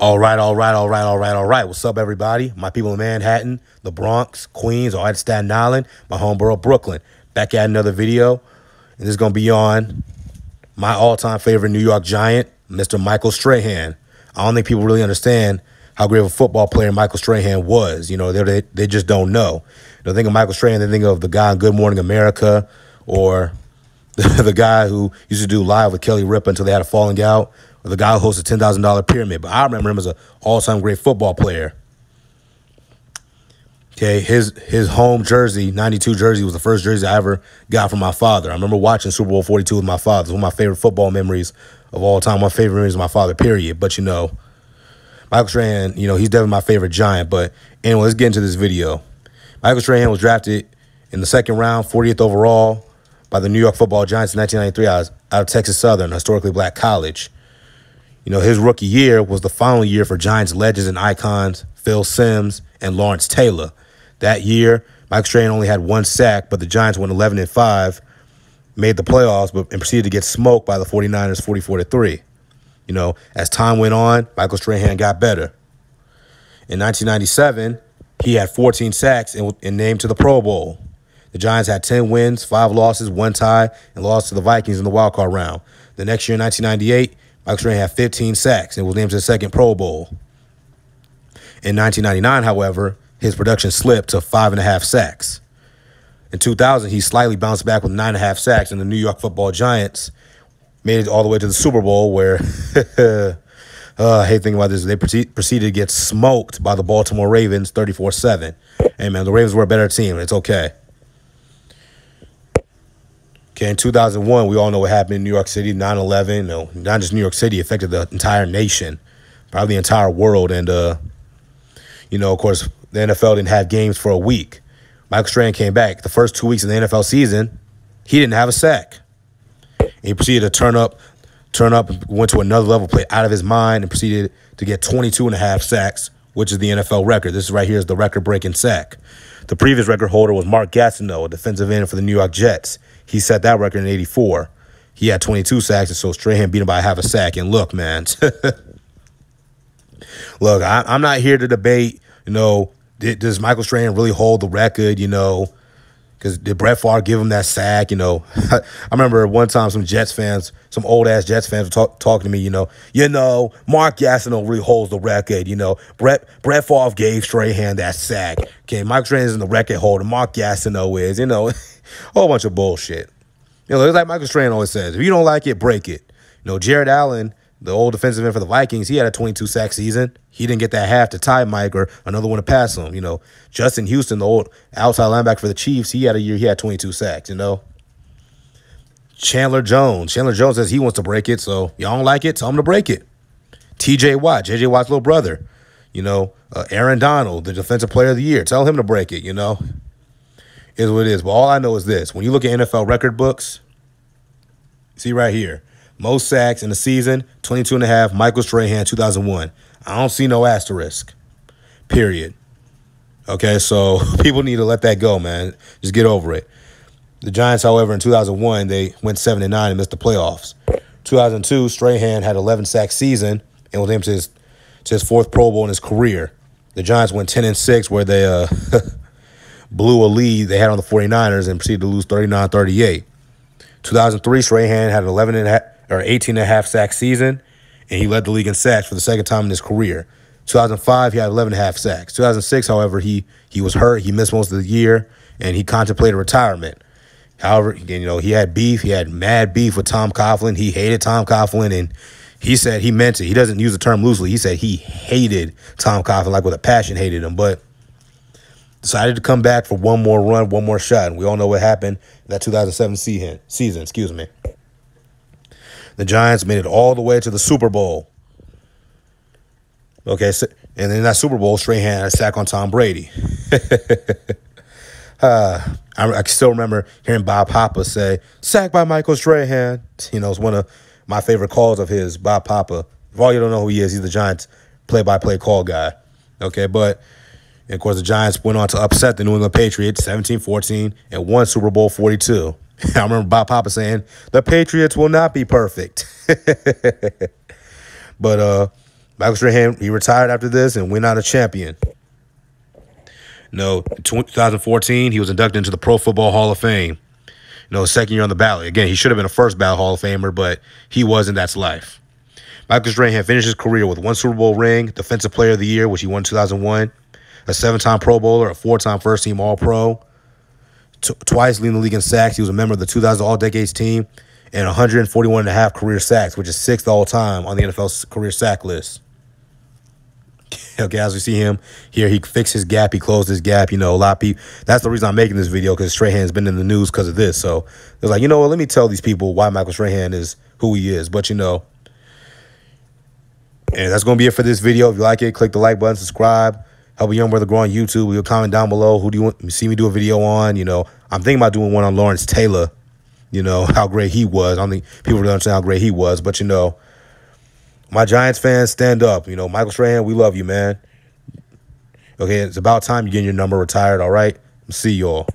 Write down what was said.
All right. What's up, everybody? My people in Manhattan, the Bronx, Queens, all right, Staten Island, my home borough, Brooklyn. Back at another video, and this is going to be on my all-time favorite New York Giant, Mr. Michael Strahan. I don't think people really understand how great of a football player Michael Strahan was. You know, they just don't know. They think of Michael Strahan, they think of the guy in Good Morning America, or the guy who used to do Live with Kelly Ripa until they had a falling out, or the guy who hosted $10,000 Pyramid. But I remember him as an all-time great football player. Okay, his home jersey, 92 jersey, was the first jersey I ever got from my father. I remember watching Super Bowl 42 with my father. It's one of my favorite football memories of all time. My favorite memories of my father, period. But, you know, Michael Strahan, you know, he's definitely my favorite Giant. But anyway, let's get into this video. Michael Strahan was drafted in the second round, 40th overall, by the New York Football Giants in 1993 out of Texas Southern, a historically black college. You know, his rookie year was the final year for Giants legends and icons Phil Simms and Lawrence Taylor. That year, Michael Strahan only had one sack, but the Giants went 11-5, made the playoffs, and proceeded to get smoked by the 49ers 44-3. You know, as time went on, Michael Strahan got better. In 1997, he had 14 sacks and named to the Pro Bowl. The Giants had 10 wins, 5 losses, 1 tie, and lost to the Vikings in the wildcard round. The next year, in 1998, Michael Strahan had 15 sacks and was named to the second Pro Bowl. In 1999, however, his production slipped to 5.5 sacks. In 2000, he slightly bounced back with 9.5 sacks, and the New York Football Giants made it all the way to the Super Bowl, where I hate thinking about this. They proceeded to get smoked by the Baltimore Ravens 34-7. Hey, man, the Ravens were a better team. It's okay. Okay, in 2001, we all know what happened in New York City, 9/11. No, not just New York City, affected the entire nation, probably the entire world. And, you know, of course, the NFL didn't have games for a week. Michael Strahan came back. The first 2 weeks of the NFL season, he didn't have a sack. And he proceeded to turn up, went to another level, played out of his mind, and proceeded to get 22.5 sacks, which is the NFL record. This right here is the record-breaking sack. The previous record holder was Mark Gastineau, a defensive end for the New York Jets. He set that record in '84. He had 22 sacks, and so Strahan beat him by half a sack. And look, man, look, I'm not here to debate, you know, does Michael Strahan really hold the record, you know, because did Brett Favre give him that sack, you know? I remember one time some Jets fans, some old-ass Jets fans were talking to me, you know, Mark Gastineau really holds the record, you know. Brett Favre gave Strahan that sack. Okay, Michael Strahan isn't the record holder. Mark Gastineau is, you know. A whole bunch of bullshit. You know, it's like Michael Strahan always says, if you don't like it, break it. You know, Jared Allen, the old defensive end for the Vikings, he had a 22-sack season. He didn't get that half to tie Mike or another one to pass him. You know, Justin Houston, the old outside linebacker for the Chiefs, he had a year he had 22 sacks, you know. Chandler Jones says he wants to break it, so y'all don't like it, tell him to break it. T.J. Watt, J.J. Watt's little brother. You know, Aaron Donald, the defensive player of the year, tell him to break it, you know. Is what it is. But all I know is this. When you look at NFL record books, see right here, most sacks in the season, 22.5, Michael Strahan, 2001. I don't see no asterisk, period. Okay, so people need to let that go, man. Just get over it. The Giants, however, in 2001, they went 7-9 and missed the playoffs. 2002, Strahan had 11-sack season and was named to his fourth Pro Bowl in his career. The Giants went 10-6, where they blew a lead they had on the 49ers and proceeded to lose 39-38. 2003, Strahan had an 18.5 sack season, and he led the league in sacks for the second time in his career. 2005, he had 11.5 sacks. 2006, however, he was hurt. He missed most of the year, and he contemplated retirement. However, you know, he had beef. He had mad beef with Tom Coughlin. He hated Tom Coughlin, and he said he meant it. He doesn't use the term loosely. He said he hated Tom Coughlin, like with a passion hated him, but decided to come back for one more run, one more shot. And we all know what happened in that 2007 season. The Giants made it all the way to the Super Bowl. Okay, so, and in that Super Bowl, Strahan had a sack on Tom Brady. I can still remember hearing Bob Papa say, "Sack by Michael Strahan." You know, it's one of my favorite calls of his, Bob Papa. If all you don't know who he is, he's the Giants play-by-play call guy. Okay, but and of course, the Giants went on to upset the New England Patriots 17-14 and won Super Bowl 42. I remember Bob Papa saying, the Patriots will not be perfect. But Michael Strahan, he retired after this and went out a champion. In 2014, he was inducted into the Pro Football Hall of Fame. Second year on the ballot. Again, he should have been a first ballot Hall of Famer, but he wasn't. That's life. Michael Strahan finished his career with 1 Super Bowl ring, Defensive Player of the Year, which he won in 2001, a 7-time Pro Bowler, a 4-time first-team All-Pro, twice leading the league in sacks. He was a member of the 2000 All-Decades team, and 141.5 career sacks, which is 6th all-time on the NFL's career sack list. Okay, as we see him here, he fixed his gap, he closed his gap. A lot of people, that's the reason I'm making this video, because Strahan's been in the news because of this. So it was like, let me tell these people why Michael Strahan is who he is. But, and that's going to be it for this video. If you like it, click the like button, subscribe, help a young brother grow on YouTube. Leave a comment down below. Who do you want to see me do a video on? I'm thinking about doing one on Lawrence Taylor, how great he was. I don't think people really understand how great he was, but, my Giants fans, stand up. Michael Strahan, we love you, man. Okay, it's about time you're getting your number retired, all right? See y'all.